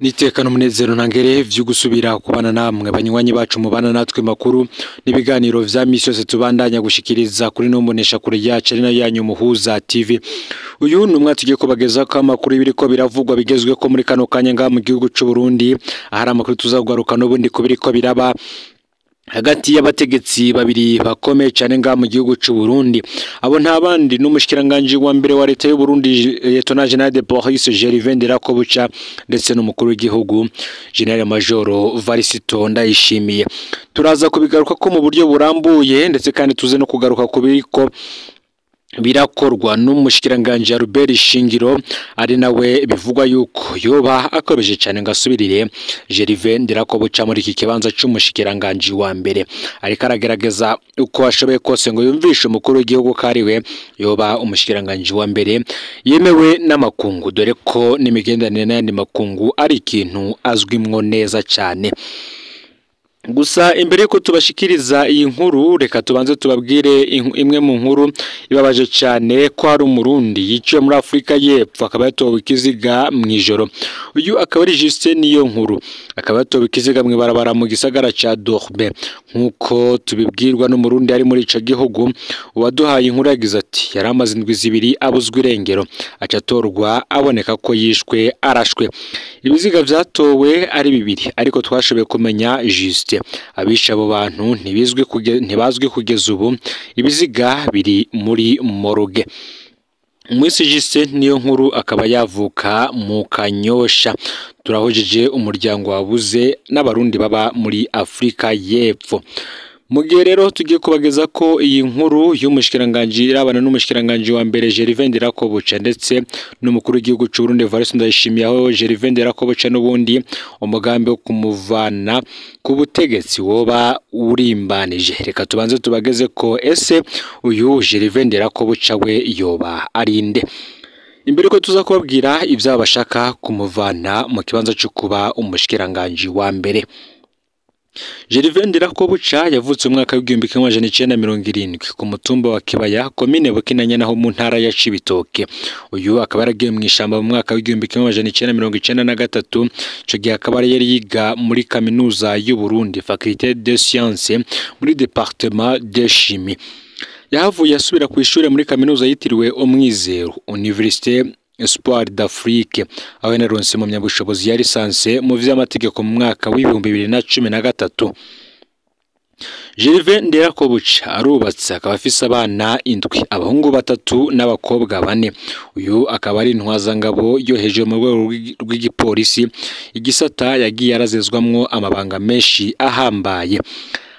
Nitekano munezero ntangere vyo gusubira kubana namwe banywanyi bacu mubana natwe makuru n'ibiganiro vya misi yose tubandanya gushikiriza kuri nombonesha kure yacu ari nayo yanyu Muhuza TV. Uyu numwe tugiye kubageza ko amakuru biriko biravugwa bigezwe ko muri kano kanya nga mu gihugu c'u Burundi ahari amakuru tuzagugaruka n'ubundi ko biriko biraba hagati y'abategetsi babiri bakomeye cyane nga mu gihugu c'u Burundi. Abo ntabandi n'umushikiranganje wa mbere wa leta y'u Burundi Lieutenant General de Police Gervais Ndirakobuca ndetse n'umukuru w'igihugu General Major Varisito Ndayishimiye. Turaza kubigaruka ko mu buryo burambuye ndetse kandi tuze no kugaruka ku biriko birakorwa n'umushikiranganje Albert Shingiro ari nawe bivugwa yuko yoba akobeje cyane ngasubirire Gervais Ndirakobuca muri iki kibanza c'umushikiranganje wa mbere, ariko aragerageza uko ashoboye kose ngo yumvishe umukuru w'igihugu kariwe yoba umushikiranganje wa mbere yemewe n'amakungu, dore ko n'imigendanire n'ayandi makungu ari ikintu azwimwo neza cyane. Gusa imbere yuko tubashikiriza iyi nkuru reka tubanze tubabwire imwe mu nkuru ibabaje cyane ko hari umurundi yiciwe muri Afrika y'Epfo akaba yatowe ikiziga mwijoro. Uyu akaba ari Justin niyo nkuru, akaba yatowe ikiziga mwibarabara mu gisagara ca Dorbe nkuko tubibwirwa n'umurundi ari muri ico gihugu. Uwaduhaye inkuru yagize ati yari amaze indwi zibiri abuzwe irengero acatorwa aboneka ko yishwe arashwe. Ibiziga vyatowe ari bibiri ariko twashoboye kumenya Justin abisha abo bantu ntibazwi kugeza ubu, ibiziga biri muri morgue. Mwisi Justin niyo nkuru akaba yavuka mu Kanyosha. Turahojeje umuryango wabuze n'abarundi baba muri Afrika y'Epfo. Mugihe rero tugiye kubageza ko iyi nkuru y'umushikiranganje irabana n'umushikiranganje wa mbere Gervais Ndirakobuca ndetse n'umukuru w'igihugu c'u Burundi Varisito Ndayishimiye, aho Gervais Ndirakobuca n'ubundi umugambi wo kumuvana ku butegetsi woba urimbanije. Reka tubanze tubageze ko ese uyu Gervais Ndirakobuca we yoba arinde. Imbere ko tuza kubabwira ivyo bashaka kumuvana mu kibanza cyo kuba umushikiranganje wa mbere. Gervais Ndirakobuca yavutse mu mwaka w'igihumbi kimwe amajana icenda mirongo irindwi ku mutumba wa Kibaya komine Bukinanya naho mu ntara ya Cibitoke. Uyu akaba yaragiye mu ishamba mu mwaka w'igihumbi kimwe amajana icenda mirongo icenda na gatatu. Ico gihe akaba yari yiga muri kaminuza y'u Burundi Faculté des Sciences muri département de chimie. Yahavuye asubira ku ishure muri kaminuza yitiriwe Umwizero Université Espoir d'Afrique, aho yanaronse mu myabushobozi ya lisanse mu vy'amategeko mu mwaka w'ibihumbi 2013. Gervais Ndirakobuca arubatse akaba afise abana indwi, abahungu batatu n'abakobwa bane. Uyu akaba ari intwazangabo yoheje mu rwego rw'igipolisi, igisata yagiye arazezwamwo amabanga menshi ahambaye.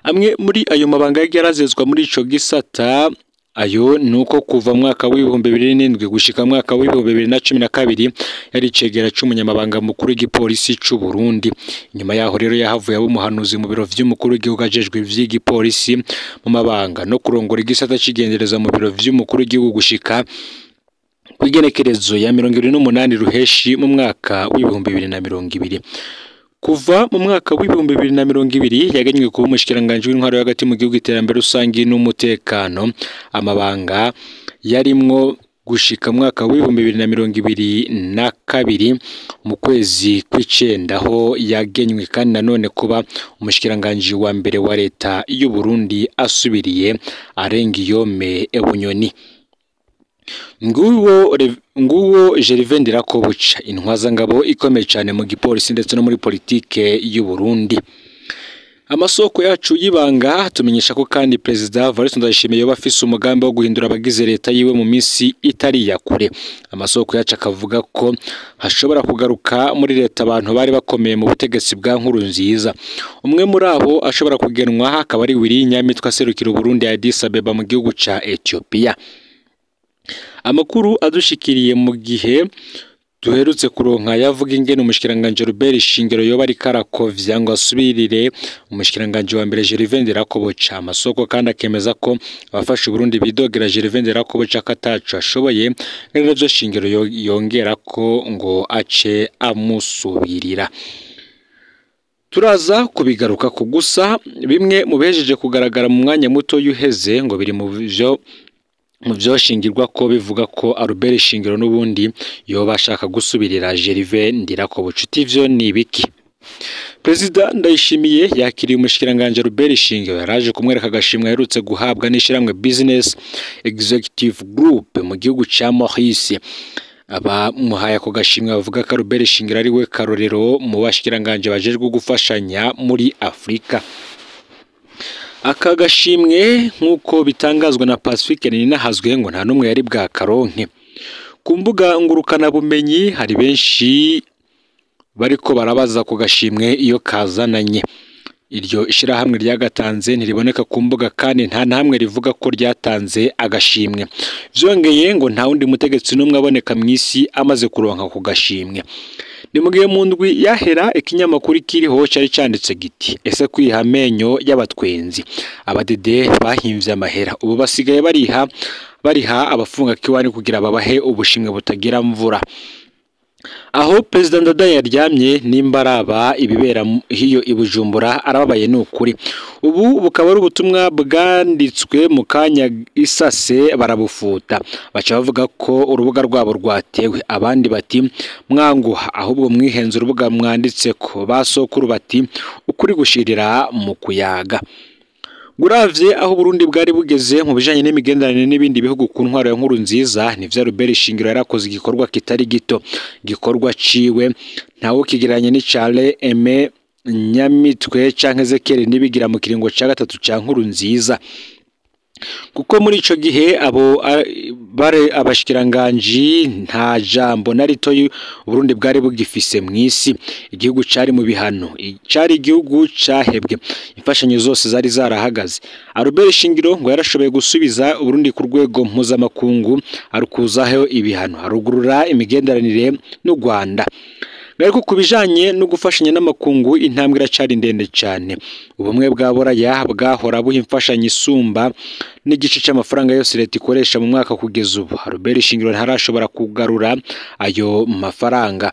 Amwe muri ayo mabanga yagiye arazezwa muri ico gisata ayo nuko kuva mwaka w'ibihumbi 2007 gushika mwaka w'ibihumbi 2012 yari cegera c'umunyamabanga mukuru w'igipolisi c'u Burundi. Nyuma yaho rero yahavuye abo muhanuzi mu biro vy'umukuru w'igihugu ajejwe ivy'igipolisi mu mabanga no kurongora igisata cigendereza mu biro vy'umukuru w'igihugu gushika kwigenekerezo ya 28 ruheshi mu mwaka w'ibihumbi 2020. Kuva mu mwaka w'ibihumbi 2020 yaganywe kuba umushikiranganje w'intwaro hagati mu gihugu iterambere rusangi n'umutekano, amabanga yarimwo gushika mwaka w'ibihumbi 2022 mu kwezi kw'icenda aho yagenywe kandi nanone kuba umushikiranganje wa mbere wa leta y'u Burundi asubiriye Arengiyome Bunyoni. Nguwo Gervais Ndirakobuca intwazangabo ikomeye cyane mu gipolisi ndetse no muri politike y'u Burundi. Amasoko yacu yibanga tumenyesha ko kandi President Varisito Ndayishimiye yoba afise umugambi wo guhindura abagize leta yiwe mu minsi itari ya kure. Amasoko yacu akavuga ko hashobora kugaruka muri leta abantu bari bakomeye mu butegetsi bwa Nkurunziza. Umwe muri abo ashobora kugenwa akaba ari Willy Nyamitwe aserukira Burundi Addis Abeba mu gihugu ca Ethiopia. Amakuru adushikiriye mu gihe duherutse kuronka yavuga ingene umushikiranganje Albert Shingiro yoba ari karakovya ngo asubirire umushikiranganje wa mbere Gervais Ndirakobuca. Amasoko kandi akemeza ko abafashe Burundi bidogera Gervais Ndirakobuca katacu ashoboye kandi navyo Shingiro yongera ko ngo ace amusubirira. Turaza kubigaruka ko gusa bimwe mu bejeje kugaragara mu mwanya muto yuheze ngo biri mu byo mu byoshingirwa ko bivuga ko Albert Shingiro n'ubundi yoba ashaka gusubirira Gervais Ndirakobuca. Ivyo ni ibiki? Perezida Ndayishimiye yakiriye umushikiranganje Albert Shingiro yaraje kumwereka agashimwe aherutse guhabwa n'ishiramwe Business Executive Group mu gihugu ca Maurice. Abamuhaye ako gashimwe bavuga ko Albert Shingiro ari we karorero mu bashikiranganje bajejwe gufashanya muri Afrika. Aka gashimwe nk'uko bitangazwa na Pacifique Ninahazwe ngo nta numwe yari bwa karonke. Ku mbuga ngurukana bumenyi hari benshi bariko barabaza ku gashimwe iyo kazananye. Iryo ishirahamwe ryagatanze ntiriboneka ku mbuga kandi nta namwe rivuga ko ryatanze agashimwe. Vyongeye ngo nta wundi mutegetsi n'umwe aboneka mw'isi amaze kuronka ku gashimwe. Ni mugihe mu ndwi yahera ikinyamakuru kiriho cari canditse giti ese kwiha amenyo y'abatwenzi abadede bahimvye amahera ubu basigaye bariha abafunga kiwani kugira babahe ubushimwe butagira mvura. Aho Perezida Ndadaye yaryamye n'imbaraba ibibera hiyo ibujumbura arababaye n'ukuri. Ubu bukaba ari ubutumwa bwanditswe mu kanya isase barabufuta. Baca bavuga ko urubuga rwabo rwatewe, abandi bati mwanguha ahubwo mwihenze urubuga mwanditse ko basokuru bati ukuri gushirira mu kuyaga. Guravye aho Burundi bwari bugeze mu bijanye n'imigenderanire n'ibindi bihugu ku ntwaro ya Nkurunziza nivyo Albert Shingiro yarakoze igikorwa kitari gito. Gikorwa ciwe ntawo kigeranye ni Charles Aime Nyamitwe canke Ezekiel Nibigira mu kiringo ca gatatu ca Nkurunziza. Kuko muri ico gihe bare abashikiranganji nta jambo na rito Burundi bwari bugifise mw'isi. Igihugu cari mu bihano, cari igihugu cahebwe, imfashanyo zose zari zarahagaze. Albert Shingiro ngo yarashoboye gusubiza Burundi ku rwego mpuzamakungu arukuzaho ibihano, arugurura imigenderanire n'u Rwanda. Ariko kubijanye no gufashanya n'amakungu intambwe iracari ndende cyane. Ubumwe bwa Buraya bwahora buha imfashanyo isumba n'igice c'amafaranga yose leta ikoresha mu mwaka kugeza ubu. Albert Shingiro ntarashobora kugarura ayo mafaranga.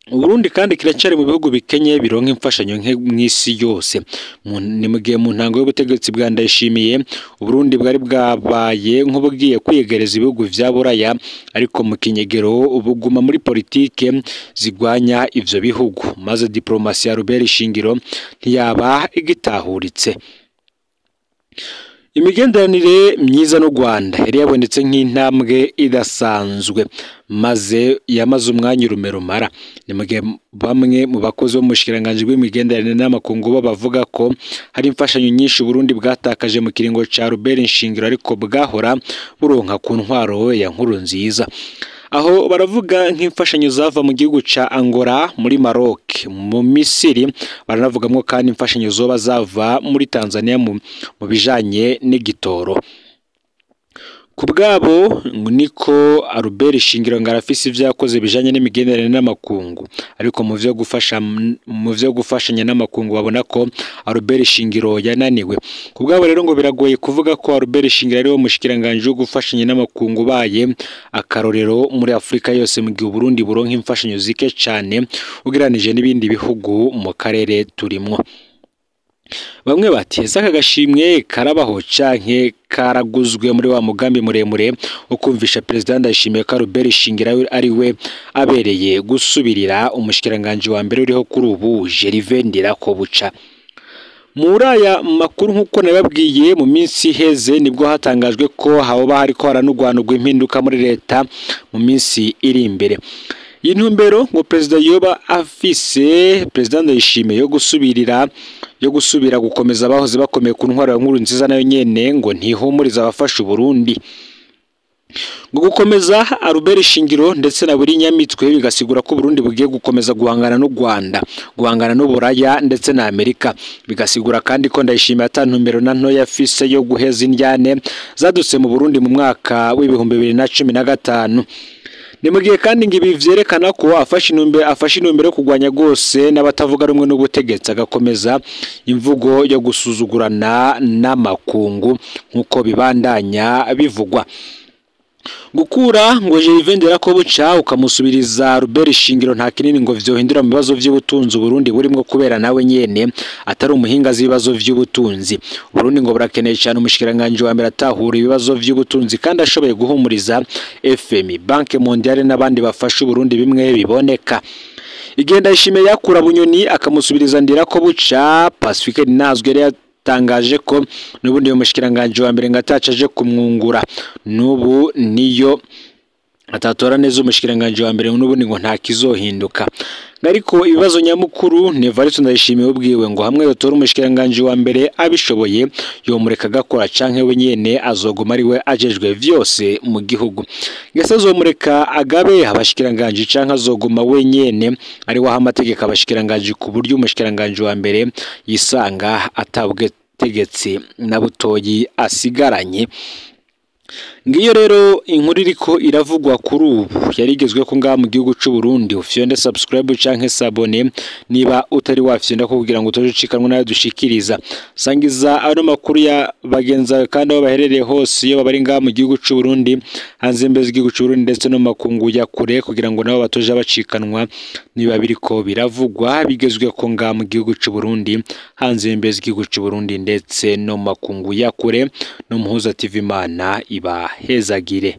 Burundi kandi kiracari mu bihugu bikenye bironka imfashanyo nke mw'isi yose. Ni mugihe mu ntango y'ubutegetsi bwa Ndayishimiye Burundi bwari bwabaye nk'ubugiye kwiyegereza ibihugu vya Buraya, ariko mu kinyegero ubuguma muri politike zigwanya ivyo bihugu, maze diplomasi ya Albert Shingiro ntiyaba igitahuritse. Imigenderanire myiza n'u Rwanda yari yabonetse nk'intambwe idasanzwe maze yamaze umwanya urumera. Ni mugihe bamwe mu bakozi bo mushikiranganje bw'imigenderanire n'amakungu bo bavuga ko hari imfashanyo nyinshi Burundi bwatakaje mu kiringo ca Albert Shingiro ariko bwahora buronka ku ntwaro ya Nkurunziza. Aho baravuga nk'imfashanyo zava mu gihugu ca Angola, muri Maroc, mu Misiri, baranavugamwo kandi imfashanyo zoba zava muri Tanzania mu bijanye n'igitoro. Kubwabo niko Albert Shingiro ngarafise ivyo yakoze bijanye n'imigenderanire n'amakungu, ariko mu vyo gufashanya n'amakungu babona ko Albert Shingiro yananiwe. Kubwabo rero ngo biragoye kuvuga ko Albert Shingiro ari wo mushikiranganje wo gufashanya n'amakungu baye akarorero muri Afrika yose mu gihe Burundi buronka imfashanyo zike cyane ugeranije n'ibindi bihugu mu karere turimwo. Bamwe bati aka gashimwe karabaho canke karaguzwe muri wa mugambi muremure wo kumvisha Perezida Ndayishimiye ko Albert Shingiro ari we abereye gusubirira umushikiranganje wa mbere uriho kuri ubu Gervais Ndirakobuca. Muri aya makuru nk'uko nababwiye mu minsi heze nibwo hatangajwe ko hoba hariko haranugwanugwa impinduka muri leta mu minsi iri imbere. Intumbero ngo Perezida yoba afise Perezida Ndayishimiye yo gusubira gukomeza abahoze bakomeye ku ntwaro ya Nkurunziza nayo nyene ngo ntihumuriza abafasha Burundi. Ngo gukomeza Albert Shingiro ndetse na buri Nyamitwe bigasigura ko Burundi bugiye gukomeza guhangana n'u Rwanda, guhangana n'u Buraya ndetse na Amerika. Bigasigura kandi ko Ndayishimiye atantumbero na nto yafise yo guheza indyane zadutse mu Burundi mu mwaka w'2015. Ni mugihe kandi ngibi vyerekana ko afashe intumbero yo kugwanya gose n'abatavuga rumwe n'ubutegetsi, agakomeza imvugo yo gusuzugurana n'amakungu nk'uko bibandanya bivugwa. gukura ngo Jevendera ko buca ukamusubiriza Robert Shingiro nta kinini ngo vyohindura mu bibazo by'ubutunzi Burundi burimo kubera nawe nyene atari umuhinga z'ibibazo by'ubutunzi. Burundi ngo burakeneye cyane umushikiranganje wa mbere atahura ibibazo by'ubutunzi kandi ashoboye guhumuriza FMI, Banque Mondiale n'abandi bafasha Burundi bimwe biboneka. Igenda ishime yakura Bunyoni akamusubiriza Ndirako buca. Pacifique Nazwe tangaje ko nubundi umushikiranganje wa mbere ngatacaje kumwungura nubu niyo atatora neza umushikiranganje wa mbere nubundi ngo nta kizohinduka. Ariko ibibazo nyamukuru ni Evariste Ndayishimiye ubwiwe ngo hamwe yotora umushikiranganje wa mbere abishoboye yomureka gakora canke we nyene azoguma ari we ajejwe vyose mu gihugu. Ngese azomureka agabe abashikiranganje canke azoguma we nyene ari waha amategeko abashikiranganje ku buryo umushikiranganje wa mbere yisanga atabwe tegetse na butoyi asigaranye. Ngiyo rero inkuru iriko iravugwa kuri ubu yarigezwe ko ngaha mu gihugu cy'u Burundi. Ufyonde subscribe canke sabone niba utari wafyonda ko kugira ngo utojucikanwe nayo dushikiriza. Sangiza ano makuru ya bagenza kandi aho baherereye hose iyo bari ngaha mu gihugu cy'u Burundi hanze mbeze igihugu cy'u Burundi ndetse no makungu ya kure kugira ngo nabo batoje bacikanwa niba biriko biravugwa bigezwe ko ngaha mu gihugu cy'u Burundi hanze mbeze igihugu cy'u Burundi ndetse no makungu ya kure no Muhuza TV Imana iba hezagire.